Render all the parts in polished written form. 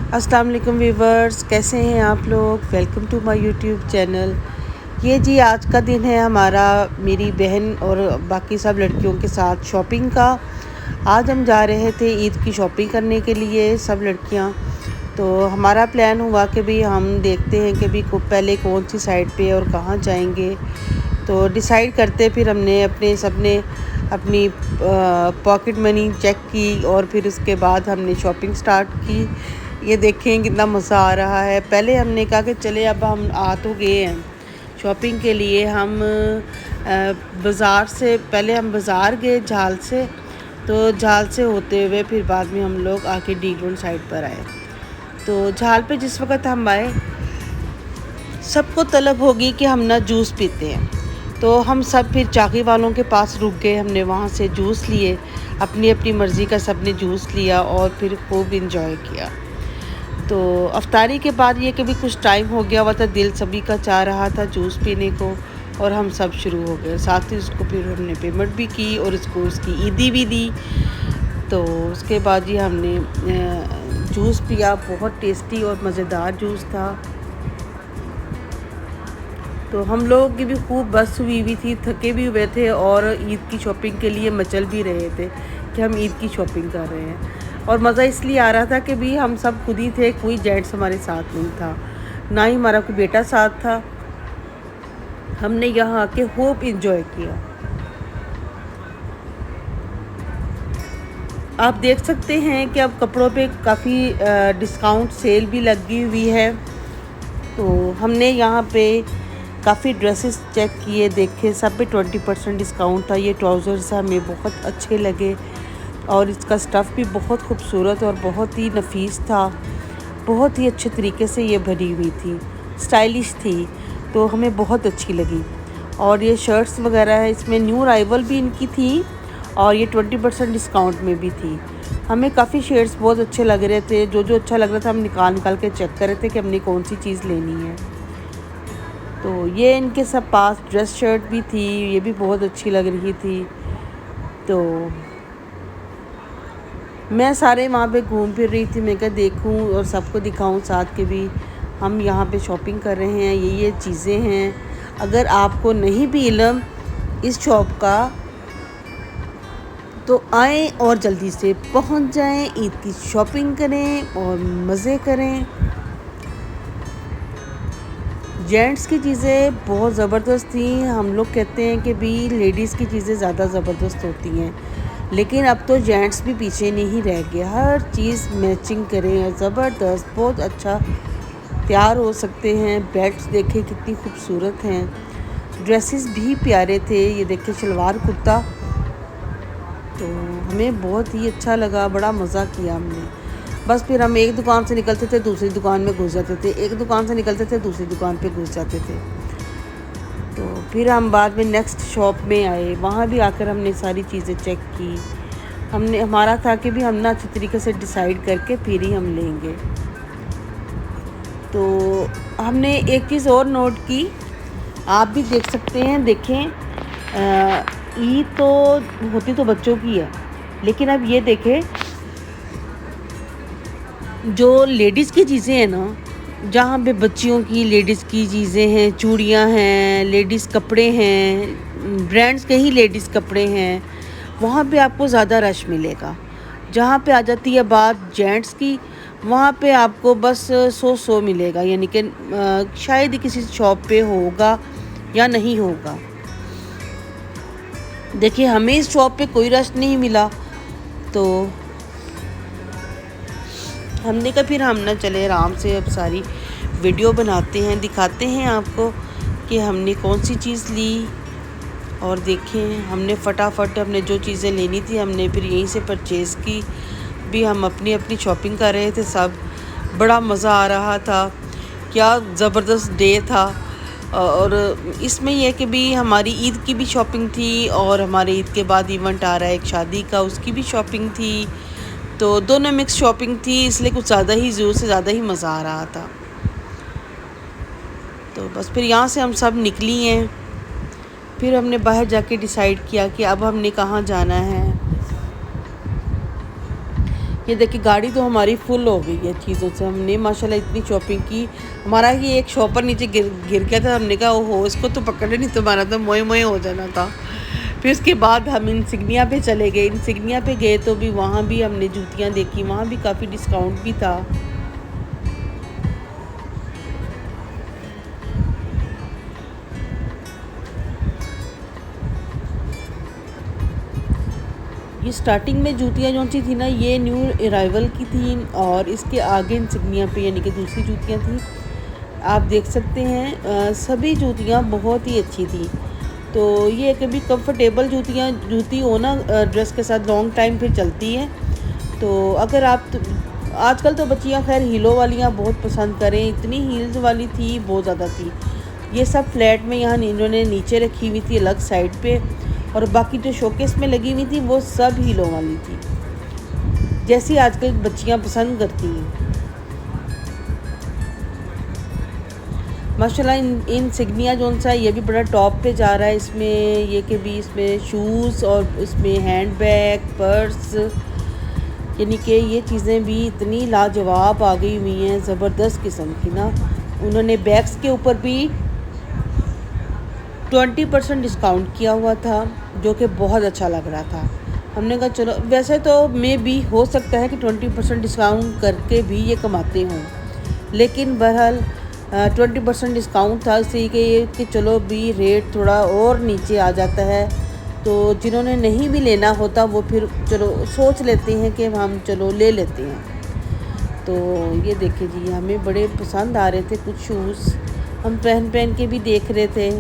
अस्सलाम वालेकुम व्यूवर्स, कैसे हैं आप लोग। Welcome to my YouTube channel. ये जी आज का दिन है हमारा, मेरी बहन और बाकी सब लड़कियों के साथ शॉपिंग का। आज हम जा रहे थे ईद की शॉपिंग करने के लिए सब लड़कियां। तो हमारा प्लान हुआ कि भी हम देखते हैं कि भी पहले कौन सी साइड पे और कहाँ जाएंगे। तो डिसाइड करते फिर हमने अपनी पॉकेट मनी चेक की और फिर उसके बाद हमने शॉपिंग स्टार्ट की। ये देखें कितना मज़ा आ रहा है। पहले हमने कहा कि चले अब हम आ तो गए हैं शॉपिंग के लिए। बाज़ार से पहले हम बाज़ार गए झाल से, तो झाल से होते हुए फिर बाद में हम लोग आके डी ग्राउंड साइड पर आए। तो झाल पे जिस वक्त हम आए, सबको तलब होगी कि हम ना जूस पीते हैं। तो हम सब फिर चाकी वालों के पास रुक गए। हमने वहाँ से जूस लिए, अपनी अपनी मर्ज़ी का सब ने जूस लिया और फिर खूब इंजॉय किया। तो अफ्तारी के बाद ये कि भी कुछ टाइम हो गया हुआ था, दिल सभी का चाह रहा था जूस पीने को, और हम सब शुरू हो गए। साथ ही उसको फिर हमने पेमेंट भी की और उसको उसकी ईदी भी दी। तो उसके बाद ये हमने जूस पिया, बहुत टेस्टी और मज़ेदार जूस था। तो हम लोगों की भी खूब बस हुई थी, थके भी हुए थे और ईद की शॉपिंग के लिए मचल भी रहे थे कि हम ईद की शॉपिंग कर रहे हैं। और मज़ा इसलिए आ रहा था कि भी हम सब खुद ही थे, कोई जेंट्स हमारे साथ नहीं था, ना ही हमारा कोई बेटा साथ था। हमने यहाँ आके खूब इंजॉय किया। आप देख सकते हैं कि अब कपड़ों पे काफ़ी डिस्काउंट सेल भी लगी हुई है। तो हमने यहाँ पे काफ़ी ड्रेसेस चेक किए, देखे, सब पे 20% डिस्काउंट था। ये ट्राउज़र्स हमें बहुत अच्छे लगे और इसका स्टफ़ भी बहुत खूबसूरत और बहुत ही नफीस था। बहुत ही अच्छे तरीके से ये भरी हुई थी, स्टाइलिश थी, तो हमें बहुत अच्छी लगी। और ये शर्ट्स वगैरह है, इसमें न्यू अराइवल भी इनकी थी और ये 20% डिस्काउंट में भी थी। हमें काफ़ी शेड्स बहुत अच्छे लग रहे थे, जो अच्छा लग रहा था हम निकाल के चेक कर रहे थे कि हमने कौन सी चीज़ लेनी है। तो ये इनके सब पास ड्रेस शर्ट भी थी, ये भी बहुत अच्छी लग रही थी। तो मैं सारे वहाँ पे घूम फिर रही थी, मैं क्या देखूँ और सबको दिखाऊँ साथ के भी हम यहाँ पे शॉपिंग कर रहे हैं, ये चीज़ें हैं। अगर आपको नहीं भी इल्म इस शॉप का, तो आएँ और जल्दी से पहुँच जाएँ, ईद की शॉपिंग करें और मज़े करें। जेंट्स की चीज़ें बहुत ज़बरदस्त थी। हम लोग कहते हैं कि भी लेडीज़ की चीज़ें ज़्यादा ज़बरदस्त होती हैं, लेकिन अब तो जेंट्स भी पीछे नहीं रह गए। हर चीज़ मैचिंग करें, ज़बरदस्त, बहुत अच्छा तैयार हो सकते हैं। बेल्ट्स देखें कितनी खूबसूरत हैं, ड्रेसेस भी प्यारे थे। ये देखें शलवार कुर्ता, तो हमें बहुत ही अच्छा लगा, बड़ा मज़ा किया हमने। बस फिर हम एक दुकान से निकलते थे दूसरी दुकान में घुस जाते थे, एक दुकान से निकलते थे दूसरी दुकान पे घुस जाते थे। तो फिर हम बाद में नेक्स्ट शॉप में आए, वहाँ भी आकर हमने सारी चीज़ें चेक की। हमारा था कि भी हम ना अच्छी तरीके से डिसाइड करके फिर ही हम लेंगे। तो हमने एक चीज़ और नोट की, आप भी देख सकते हैं। देखें, ईद तो होती तो बच्चों की है, लेकिन अब ये देखें जो लेडीज़ की चीज़ें हैं ना, जहाँ पे बच्चियों की लेडीज़ की चीज़ें हैं, चूड़ियाँ हैं, लेडीज़ कपड़े हैं, ब्रांड्स के ही लेडीज़ कपड़े हैं, वहाँ पे आपको ज़्यादा रश मिलेगा। जहाँ पे आ जाती है बात जेंट्स की, वहाँ पे आपको बस 100 मिलेगा, यानी कि शायद ही किसी शॉप पे होगा या नहीं होगा। देखिए हमें इस शॉप पे कोई रश नहीं मिला, तो हमने कहा फिर हम ना चले आराम से अब सारी वीडियो बनाते हैं, दिखाते हैं आपको कि हमने कौन सी चीज़ ली। और देखें हमने फटाफट हमने जो चीज़ें लेनी थी हमने फिर यहीं से परचेज़ की। भी हम अपनी अपनी शॉपिंग कर रहे थे, सब बड़ा मज़ा आ रहा था। क्या ज़बरदस्त डे था। और इसमें यह कि भी हमारी ईद की भी शॉपिंग थी और हमारे ईद के बाद इवेंट आ रहा है एक शादी का, उसकी भी शॉपिंग थी। तो दोनों मिक्स शॉपिंग थी, इसलिए कुछ ज़्यादा ही ज़ोर से ज़्यादा ही मज़ा आ रहा था। तो बस फिर यहाँ से हम सब निकली हैं। फिर हमने बाहर जाके डिसाइड किया कि अब हमने कहाँ जाना है। ये देखिए गाड़ी तो हमारी फुल हो गई है चीज़ों से। हमने माशाल्लाह इतनी शॉपिंग की। हमारा ये एक शॉपर नीचे गिर गया था। हमने कहा ओहो इसको तो पकड़े, नहीं तो हमारा तो मोए मोए हो जाना था। फिर उसके बाद हम इंसिग्निया पे चले गए। इंसिग्निया पे गए तो भी वहाँ भी हमने जूतियाँ देखी, वहाँ भी काफ़ी डिस्काउंट भी था। ये स्टार्टिंग में जूतियाँ जो सी थी ना, ये न्यू अराइवल की थी और इसके आगे इंसिग्निया पे यानी कि दूसरी जूतियाँ थी। आप देख सकते हैं सभी जूतियाँ बहुत ही अच्छी थी। तो ये कभी कंफर्टेबल जूती हो ना ड्रेस के साथ लॉन्ग टाइम फिर चलती है। तो अगर आप आजकल तो बच्चियाँ खैर हीलों वालियाँ बहुत पसंद करें, इतनी हील्स वाली थी बहुत ज़्यादा थी। ये सब फ्लैट में यहाँ इन्होंने नीचे रखी हुई थी अलग साइड पे, और बाकी जो शोकेस में लगी हुई थी वो सब हीलों वाली थी, जैसी आजकल बच्चियाँ पसंद करती हैं। माशाल्लाह इन सिग्निया जोन सा ये भी बड़ा टॉप पे जा रहा है। इसमें ये कि भी इसमें शूज़ और इसमें हैंड बैग, पर्स, यानी कि ये चीज़ें भी इतनी लाजवाब आ गई हुई हैं, ज़बरदस्त किस्म की ना। उन्होंने बैग्स के ऊपर भी 20% डिस्काउंट किया हुआ था, जो कि बहुत अच्छा लग रहा था। हमने कहा चलो, वैसे तो मे भी हो सकता है कि 20% डिस्काउंट करके भी ये कमाते हों, लेकिन बहरहाल 20% डिस्काउंट था, इसलिए कि चलो भी रेट थोड़ा और नीचे आ जाता है। तो जिन्होंने नहीं भी लेना होता वो फिर चलो सोच लेते हैं कि हम चलो ले लेते हैं। तो ये देखिए जी, हमें बड़े पसंद आ रहे थे कुछ शूज़, हम पहन के भी देख रहे थे।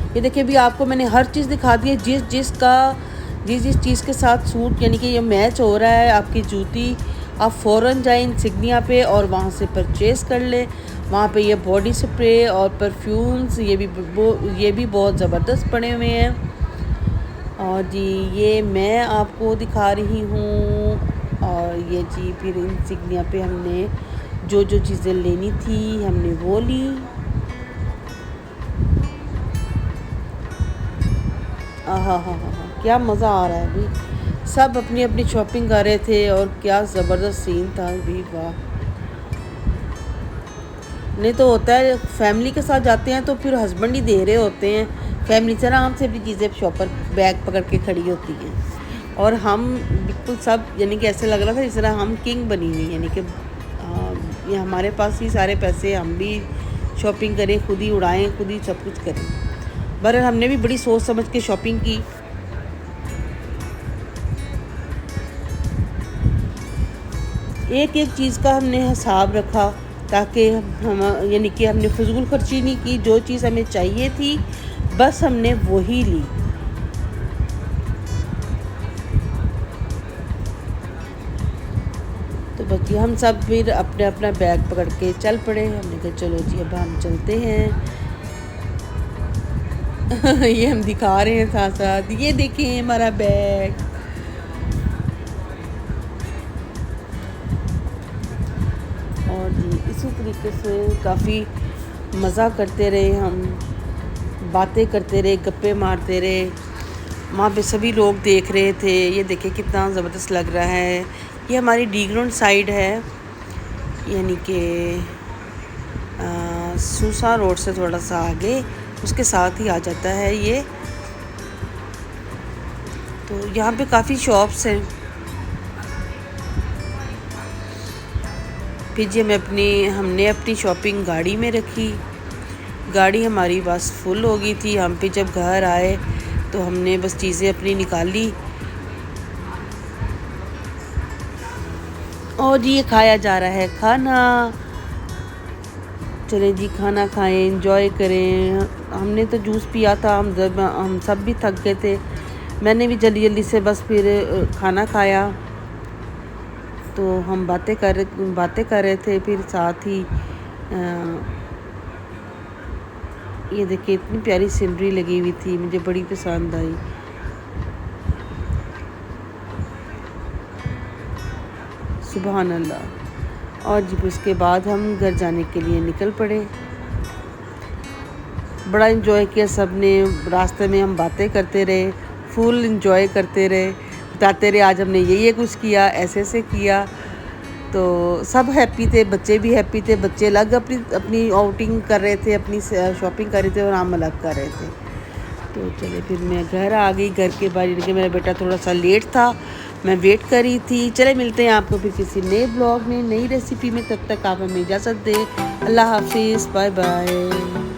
ये देखिए भी आपको मैंने हर चीज़ दिखा दी है, जिस चीज़ के साथ सूट यानी कि ये मैच हो रहा है आपकी जूती, आप फ़ौरन जाएं इंसिग्निया पे और वहाँ से परचेज़ कर लें। वहाँ पे ये बॉडी स्प्रे और परफ्यूम्स ये भी बहुत ज़बरदस्त पड़े हुए हैं। और जी ये मैं आपको दिखा रही हूँ। और ये जी फिर इंसिग्निया पे हमने जो चीज़ें लेनी थी हमने वो ली। हाँ, क्या मज़ा आ रहा है अभी। सब अपनी अपनी शॉपिंग कर रहे थे और क्या ज़बरदस्त सीन था अभी, वाह। नहीं तो होता है फैमिली के साथ जाते हैं तो फिर हस्बैंड ही दे रहे होते हैं, फैमिली से आराम से अपनी चीज़ें शॉपर बैग पकड़ के खड़ी होती हैं, और हम बिल्कुल सब यानी कि ऐसे लग रहा था जिस तरह हम किंग बनी हुई, यानी कि ये हमारे पास ही सारे पैसे, हम भी शॉपिंग करें, खुद ही उड़ाएं, खुद ही सब कुछ करें। बहरहाल हमने भी बड़ी सोच समझ के शॉपिंग की। एक चीज़ का हमने हिसाब रखा ताकि हम यानी कि हमने फजूल खर्ची नहीं की। जो चीज़ हमें चाहिए थी बस हमने वही ली। तो बस हम सब फिर अपने अपना बैग पकड़ के चल पड़े। हमने कहा चलो जी अब हम चलते हैं। ये हम दिखा रहे हैं साथ साथ, ये देखें हमारा बैग। और जी इसी तरीके से काफ़ी मज़ा करते रहे हम, बातें करते रहे, गप्पे मारते रहे। वहाँ पे सभी लोग देख रहे थे। ये देखिए कितना ज़बरदस्त लग रहा है। ये हमारी डी ग्राउंड साइड है, यानी कि सूसा रोड से थोड़ा सा आगे उसके साथ ही आ जाता है ये। तो यहाँ पे काफ़ी शॉप्स हैं। फिर जी हमने अपनी शॉपिंग गाड़ी में रखी। गाड़ी हमारी बस फुल हो गई थी। हम पे जब घर आए तो हमने बस चीज़ें अपनी निकाली और जी ये खाया जा रहा है खाना। चलें जी खाना खाएं, एंजॉय करें। हमने तो जूस पिया था, हम सब भी थक गए थे। मैंने भी जल्दी से बस फिर खाना खाया। तो हम बातें कर रहे थे। फिर साथ ही ये देखिए इतनी प्यारी सीनरी लगी हुई थी, मुझे बड़ी पसंद आई। सुभान अल्लाह। और जी उसके बाद हम घर जाने के लिए निकल पड़े। बड़ा इंजॉय किया सब ने। रास्ते में हम बातें करते रहे, फुल इंजॉय करते रहे। बताते रहे आज हमने ये कुछ किया, ऐसे ऐसे किया। तो सब हैप्पी थे, बच्चे भी हैप्पी थे। बच्चे अलग अपनी अपनी आउटिंग कर रहे थे, अपनी शॉपिंग कर रहे थे और हम अलग कर रहे थे। तो चले फिर मैं घर आ गई। घर के बाहर इनके मेरा बेटा थोड़ा सा लेट था, मैं वेट कर रही थी। चले मिलते हैं आपको फिर किसी नए ब्लॉग में, नई रेसिपी में। तब तक आप हमें इजाज़त दें। अल्लाह हाफिज़, बाय बाय।